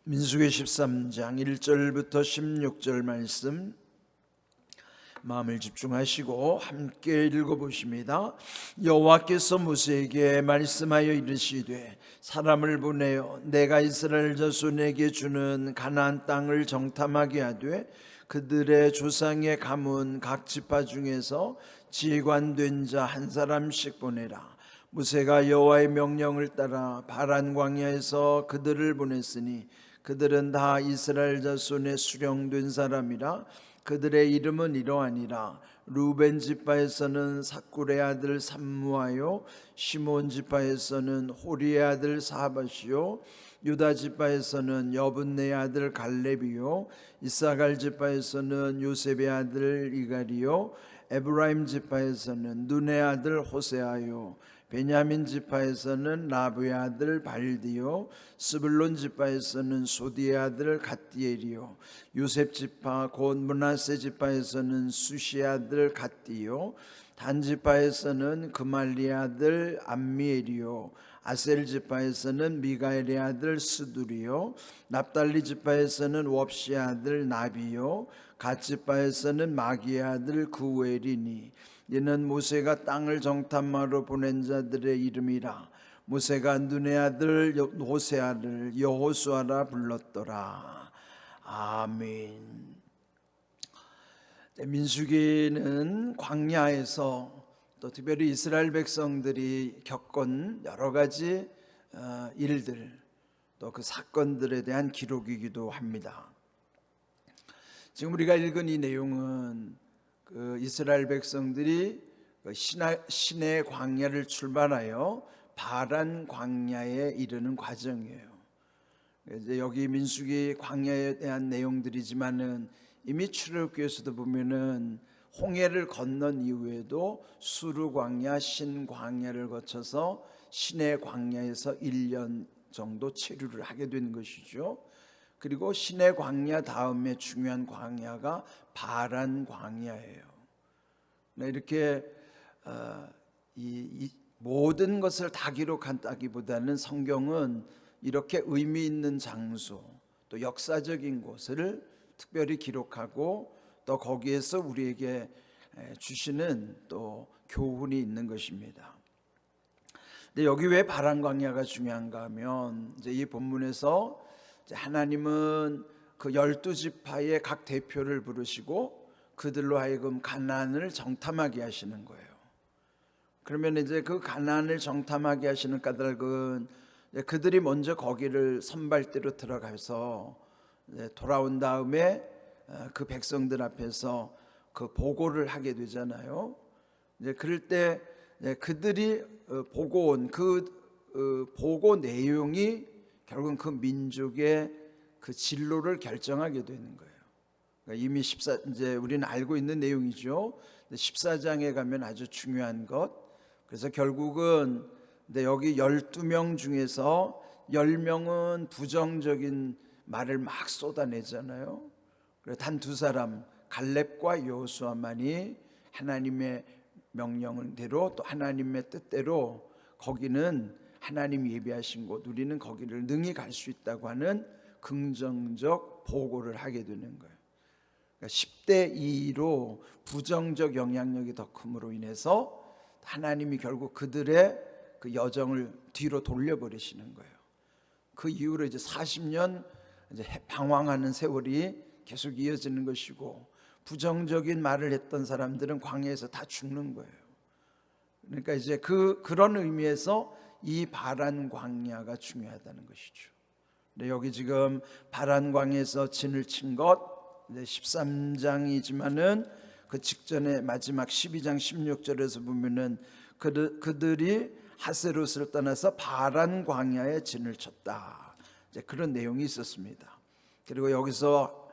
민수기 13장 1절부터 16절 말씀 마음을 집중하시고 함께 읽어보십니다. 여호와께서 모세에게 말씀하여 이르시되 사람을 보내어 내가 이스라엘 자손에게 주는 가나안 땅을 정탐하게 하되 그들의 조상의 가문 각 지파 중에서 지관된 자 한 사람씩 보내라. 모세가 여호와의 명령을 따라 바란 광야에서 그들을 보냈으니 그들은 다 이스라엘 자손의 수령된 사람이라. 그들의 이름은 이러하니라. 루벤 지파에서는 사꿀의 아들 삼무하요, 시몬 지파에서는 호리의 아들 사밧이요, 유다 지파에서는 여분네의 아들 갈렙이요, 이사갈 지파에서는 요셉의 아들 이갈이요, 에브라임 지파에서는 눈의 아들 호세아요, 베냐민 지파에서는 라브의 아들 발디요, 스불론 지파에서는 소디의 아들 갓디엘이요, 요셉 지파 곧 므낫세 지파에서는 수시의 아들 갓디요, 단 지파에서는 그말리의 아들 암미엘이요, 아셀 지파에서는 미가엘의 아들 스두리요, 납달리 지파에서는 웁시의 아들 나비요, 갓 지파에서는 마기의 아들 구엘이니 이는 모세가 땅을 정탐하러 보낸 자들의 이름이라. 모세가 눈의 아들 호세아를 여호수아라 불렀더라. 아멘. 민수기는 광야에서 또 특별히 이스라엘 백성들이 겪은 여러 가지 일들, 또 그 사건들에 대한 기록이기도 합니다. 지금 우리가 읽은 이 내용은 그 이스라엘 백성들이 시내 광야를 출발하여 바란 광야에 이르는 과정이에요. 이제 여기 민수기 광야에 대한 내용들이지만은 이미 출애굽기에서도 보면은 홍해를 건넌 이후에도 수르 광야, 신 광야를 거쳐서 시내 광야에서 1년 정도 체류를 하게 된 것이죠. 그리고 시내 광야 다음에 중요한 광야가 바란 광야예요. 이렇게 이 모든 것을 다 기록한다기보다는 성경은 이렇게 의미 있는 장소, 또 역사적인 곳을 특별히 기록하고 또 거기에서 우리에게 주시는 또 교훈이 있는 것입니다. 근데 여기 왜 바란 광야가 중요한가 하면 이제 이 본문에서 하나님은 그 12지파의 각 대표를 부르시고 그들로 하여금 가나안을 정탐하게 하시는 거예요. 그러면 이제 그 가나안을 정탐하게 하시는 까닭은 그들이 먼저 거기를 선발대로 들어가서 돌아온 다음에 그 백성들 앞에서 그 보고를 하게 되잖아요. 이제 그럴 때 그들이 보고 온 그 보고 내용이 결국은 그 민족의 그 진로를 결정하게 되는 거예요. 그러니까 이미 이제 우리는 알고 있는 내용이죠. 14장에 가면 아주 중요한 것. 그래서 결국은 여기 12명 중에서 10명은 부정적인 말을 막 쏟아내잖아요. 그래서 단 두 사람 갈렙과 여호수아만이 하나님의 명령대로 또 하나님의 뜻대로 거기는 하나님이 예비하신 곳, 우리는 거기를 능히 갈 수 있다고 하는 긍정적 보고를 하게 되는 거예요. 그러니까 10대 2로 부정적 영향력이 더 큼으로 인해서 하나님이 결국 그들의 그 여정을 뒤로 돌려버리시는 거예요. 그 이후로 이제 40년 이제 방황하는 세월이 계속 이어지는 것이고 부정적인 말을 했던 사람들은 광야에서 다 죽는 거예요. 그러니까 이제 그런 의미에서 이 바란 광야가 중요하다는 것이죠. 근데 여기 지금 바란 광야에서 진을 친 것 13장이지만은 그 직전에 마지막 12장 16절에서 보면은 그들이 하세롯을 떠나서 바란 광야에 진을 쳤다. 이제 그런 내용이 있었습니다. 그리고 여기서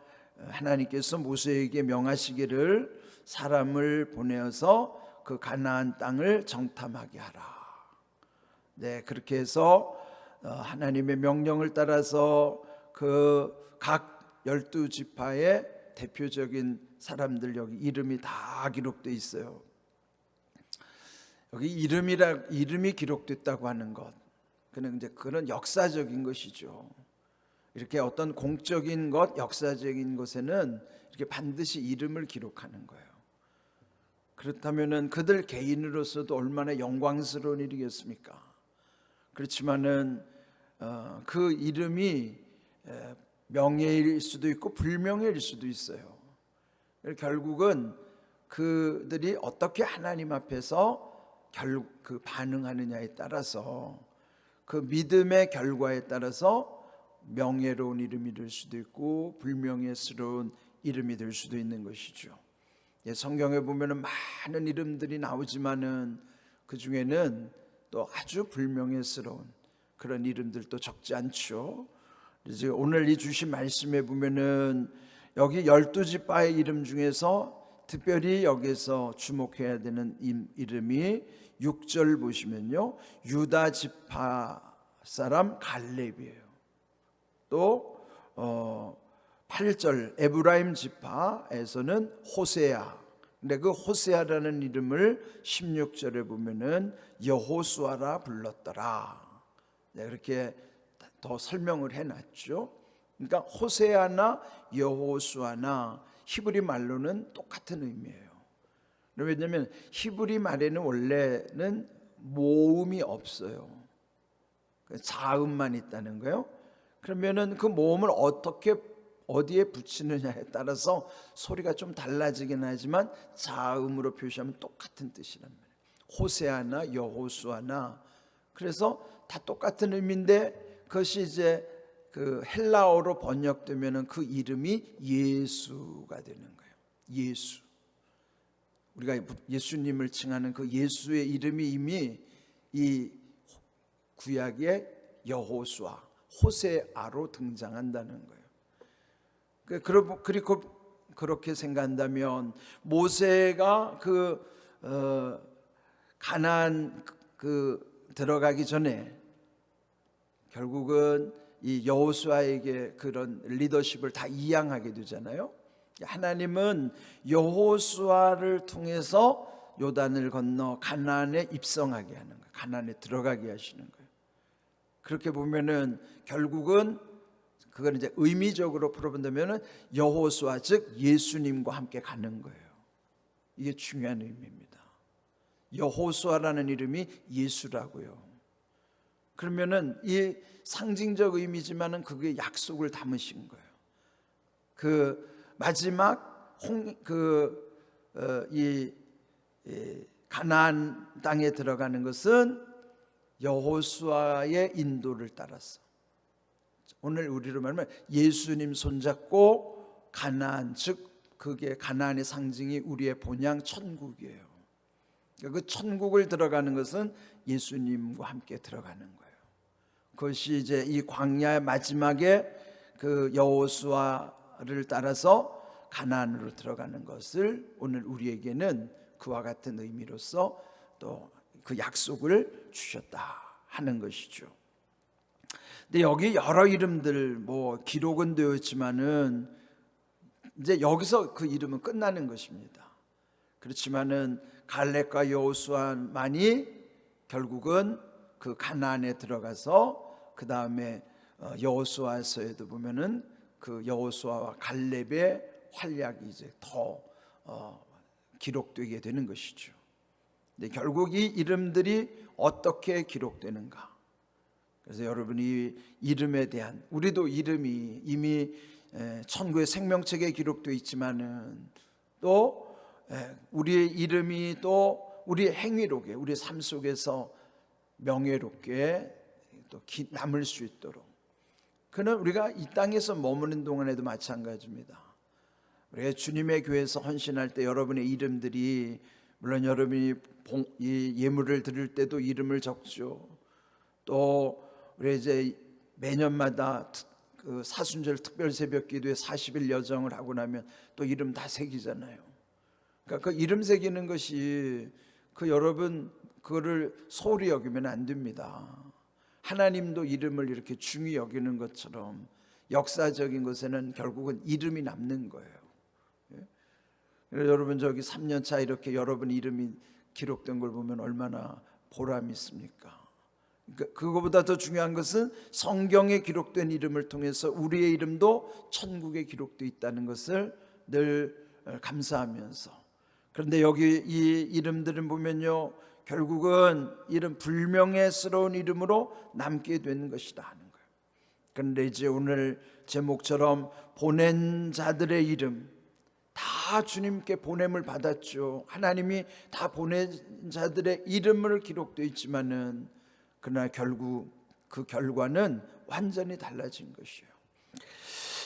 하나님께서 모세에게 명하시기를 사람을 보내어서 그 가나안 땅을 정탐하게 하라. 그렇게 해서 하나님의 명령을 따라서 그 각 12지파의 대표적인 사람들 여기 이름이 다 기록되어 있어요. 여기 이름이 기록됐다고 하는 것, 그는 이제 그런 역사적인 것이죠. 이렇게 어떤 공적인 것, 역사적인 것에는 이렇게 반드시 이름을 기록하는 거예요. 그렇다면은 그들 개인으로서도 얼마나 영광스러운 일이겠습니까? 그렇지만은 그 이름이 명예일 수도 있고 불명예일 수도 있어요. 결국은 그들이 어떻게 하나님 앞에서 그 반응하느냐에 따라서, 그 믿음의 결과에 따라서 명예로운 이름이 될 수도 있고 불명예스러운 이름이 될 수도 있는 것이죠. 성경에 보면은 많은 이름들이 나오지만은 그 중에는 또 아주 불명예스러운 그런 이름들도 적지 않죠. 그래서 오늘 이 주신 말씀에 보면은 여기 12지파의 이름 중에서 특별히 여기서 주목해야 되는 이름이 6절 보시면요, 유다 지파 사람 갈렙이에요. 또 8절 에브라임 지파에서는 호세아. 근데 그 호세아라는 이름을 16절에 보면은 여호수아라 불렀더라. 그렇게 더 설명을 해놨죠. 그러니까 호세아나 여호수아나 히브리 말로는 똑같은 의미예요. 왜냐하면 히브리 말에는 원래는 모음이 없어요. 자음만 있다는 거예요. 그러면은 그 모음을 어디에 붙이느냐에 따라서 소리가 좀 달라지긴 하지만 자음으로 표시하면 똑같은 뜻이란 말이에요. 호세아나 여호수아나, 그래서 다 똑같은 의미인데 그것이 이제 그 헬라어로 번역되면은 그 이름이 예수가 되는 거예요. 예수. 우리가 예수님을 칭하는 그 예수의 이름이 이미 이 구약의 여호수아, 호세아로 등장한다는 거예요. 그리고 그렇게 생각한다면 모세가 가나안 들어가기 전에 결국은 이 여호수아에게 그런 리더십을 다 이양하게 되잖아요. 하나님은 여호수아를 통해서 요단을 건너 가나안에 입성하게 하는 거예요. 가나안에 들어가게 하시는 거예요. 그렇게 보면은 결국은 그걸 이제 의미적으로 풀어본다면은 여호수아 즉 예수님과 함께 가는 거예요. 이게 중요한 의미입니다. 여호수아라는 이름이 예수라고요. 그러면은 이 상징적 의미지만은 그게 약속을 담으신 거예요. 그 마지막 이 가나안 땅에 들어가는 것은 여호수아의 인도를 따라서, 오늘 우리로 말하면 예수님 손잡고 가나안, 즉 그게 가나안의 상징이 우리의 본향 천국이에요. 그 천국을 들어가는 것은 예수님과 함께 들어가는 거예요. 그것이 이제 이 광야의 마지막에 그 여호수아를 따라서 가나안으로 들어가는 것을 오늘 우리에게는 그와 같은 의미로서 또 그 약속을 주셨다 하는 것이죠. 근데 여기 여러 이름들 기록은 되었지만은 이제 여기서 그 이름은 끝나는 것입니다. 그렇지만은 갈렙과 여호수아만이 결국은 그 가나안에 들어가서 그 다음에 여호수아서에도 보면은 그 여호수아와 갈렙의 활약이 이제 더 기록되게 되는 것이죠. 근데 결국 이 이름들이 어떻게 기록되는가? 그래서 여러분이 이름에 대한, 우리도 이름이 이미 천국의 생명책에 기록되어 있지만은 또 우리의 이름이 또 우리의 행위록에, 우리 삶 속에서 명예롭게 또 남을 수 있도록, 그는 우리가 이 땅에서 머무는 동안에도 마찬가지입니다. 우리가 주님의 교회에서 헌신할 때 여러분의 이름들이, 물론 여러분이 이 예물을 드릴 때도 이름을 적죠. 또 우리 이제 매년마다 그 사순절 특별 새벽 기도에 40일 여정을 하고 나면 또 이름 다 새기잖아요. 그러니까 그 이름 새기는 것이 여러분 그거를 소홀히 여기면 안 됩니다. 하나님도 이름을 이렇게 중히 여기는 것처럼 역사적인 것에는 결국은 이름이 남는 거예요. 여러분 저기 3년차 이렇게 여러분 이름이 기록된 걸 보면 얼마나 보람이 있습니까? 그거보다 더 중요한 것은 성경에 기록된 이름을 통해서 우리의 이름도 천국에 기록되어 있다는 것을 늘 감사하면서, 그런데 여기 이 이름들은 보면요, 결국은 이름 불명예스러운 이름으로 남게 되는 것이다 하는 거예요. 그런데 이제 오늘 제목처럼 보낸 자들의 이름, 다 주님께 보냄을 받았죠. 하나님이 다 보낸 자들의 이름을 기록되어 있지만은 그러나 결국 그 결과는 완전히 달라진 것이에요.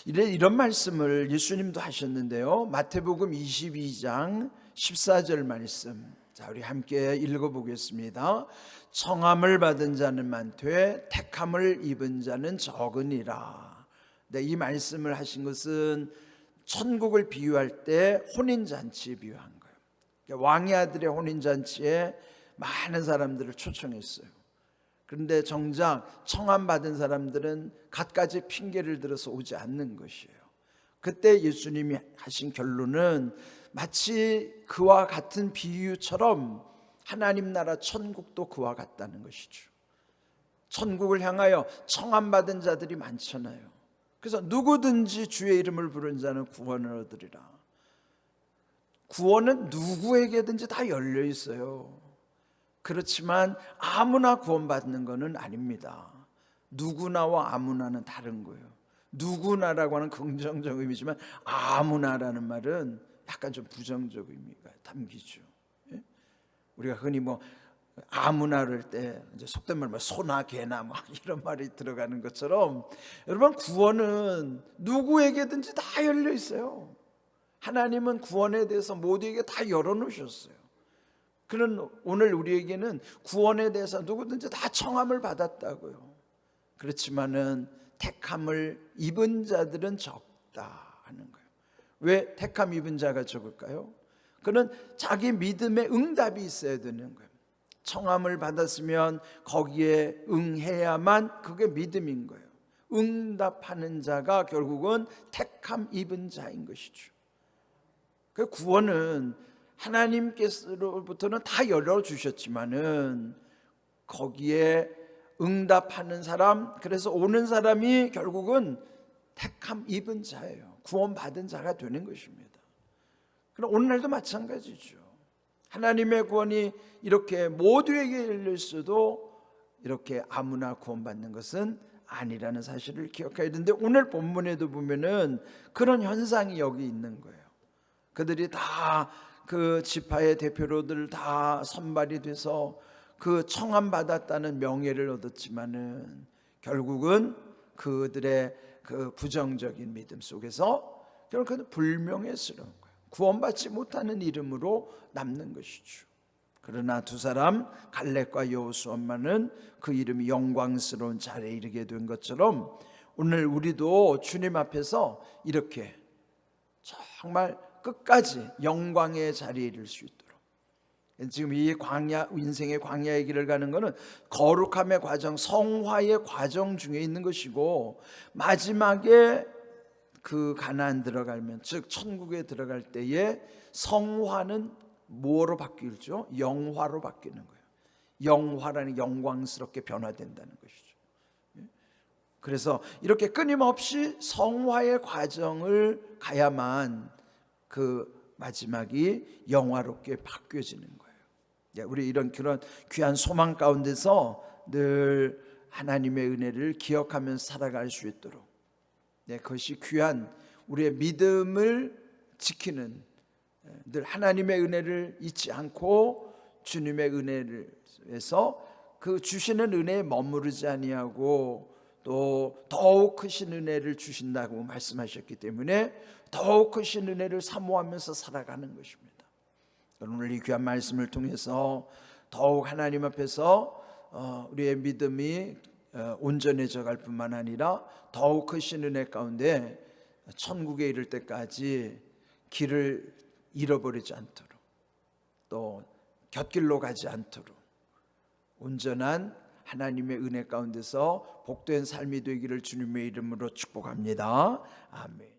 이런 말씀을 예수님도 하셨는데요, 마태복음 22장 14절 말씀, 자 우리 함께 읽어보겠습니다. 청함을 받은 자는 많되 택함을 입은 자는 적으니라. 네, 이 말씀을 하신 것은 천국을 비유할 때 혼인잔치에 비유한 거예요. 왕의 아들의 혼인잔치에 많은 사람들을 초청했어요. 그런데 정작 청함 받은 사람들은 갖가지 핑계를 들어서 오지 않는 것이에요. 그때 예수님이 하신 결론은 마치 그와 같은 비유처럼 하나님 나라 천국도 그와 같다는 것이죠. 천국을 향하여 청함 받은 자들이 많잖아요. 그래서 누구든지 주의 이름을 부르는 자는 구원을 얻으리라. 구원은 누구에게든지 다 열려 있어요. 그렇지만 아무나 구원받는 것은 아닙니다. 누구나와 아무나는 다른 거예요. 누구나라고 하는 긍정적 의미지만 아무나라는 말은 약간 좀 부정적 의미가 담기죠. 예? 우리가 흔히 뭐 아무나를 때 이제 속된 말 소나 개나 뭐 이런 말이 들어가는 것처럼, 여러분 구원은 누구에게든지 다 열려 있어요. 하나님은 구원에 대해서 모두에게 다 열어놓으셨어요. 그런 오늘 우리에게는 구원에 대해서 누구든지 다 청함을 받았다고요. 그렇지만은 택함을 입은 자들은 적다 하는 거예요. 왜 택함 입은 자가 적을까요? 그는 자기 믿음에 응답이 있어야 되는 거예요. 청함을 받았으면 거기에 응해야만 그게 믿음인 거예요. 응답하는 자가 결국은 택함 입은 자인 것이죠. 그 구원은 하나님께서로부터는 다 열어주셨지만은 거기에 응답하는 사람, 그래서 오는 사람이 결국은 택함 입은 자예요. 구원받은 자가 되는 것입니다. 그럼 오늘날도 마찬가지죠. 하나님의 구원이 이렇게 모두에게 열릴 수도 이렇게 아무나 구원받는 것은 아니라는 사실을 기억해야 되는데, 오늘 본문에도 보면은 그런 현상이 여기 있는 거예요. 그들이 다 그 지파의 대표로들 다 선발이 돼서 그 청함 받았다는 명예를 얻었지만은 결국은 그들의 그 부정적인 믿음 속에서 결국 불명예스러운 거예요. 구원받지 못하는 이름으로 남는 것이죠. 그러나 두 사람 갈렙과 여호수아만은 그 이름이 영광스러운 자리에 이르게 된 것처럼 오늘 우리도 주님 앞에서 이렇게 정말 끝까지 영광의 자리에 이를 수 있도록, 지금 이 광야, 인생의 광야의 길을 가는 것은 거룩함의 과정, 성화의 과정 중에 있는 것이고, 마지막에 그 가나안 들어가면, 즉 천국에 들어갈 때에 성화는 뭐로 바뀌죠? 영화로 바뀌는 거예요. 영화라는 영광스럽게 변화된다는 것이죠. 그래서 이렇게 끊임없이 성화의 과정을 가야만 그 마지막이 영화롭게 바뀌어지는 거예요. 우리 이런 그런 귀한 소망 가운데서 늘 하나님의 은혜를 기억하면서 살아갈 수 있도록, 그것이 귀한 우리의 믿음을 지키는, 늘 하나님의 은혜를 잊지 않고 주님의 은혜를 해서 그 주시는 은혜에 머무르지 아니하고 또 더욱 크신 은혜를 주신다고 말씀하셨기 때문에 더욱 크신 은혜를 사모하면서 살아가는 것입니다. 오늘 이 귀한 말씀을 통해서 더욱 하나님 앞에서 우리의 믿음이 온전해져 갈 뿐만 아니라 더욱 크신 은혜 가운데 천국에 이를 때까지 길을 잃어버리지 않도록, 또 곁길로 가지 않도록 온전한 하나님의 은혜 가운데서 복된 삶이 되기를 주님의 이름으로 축복합니다. 아멘.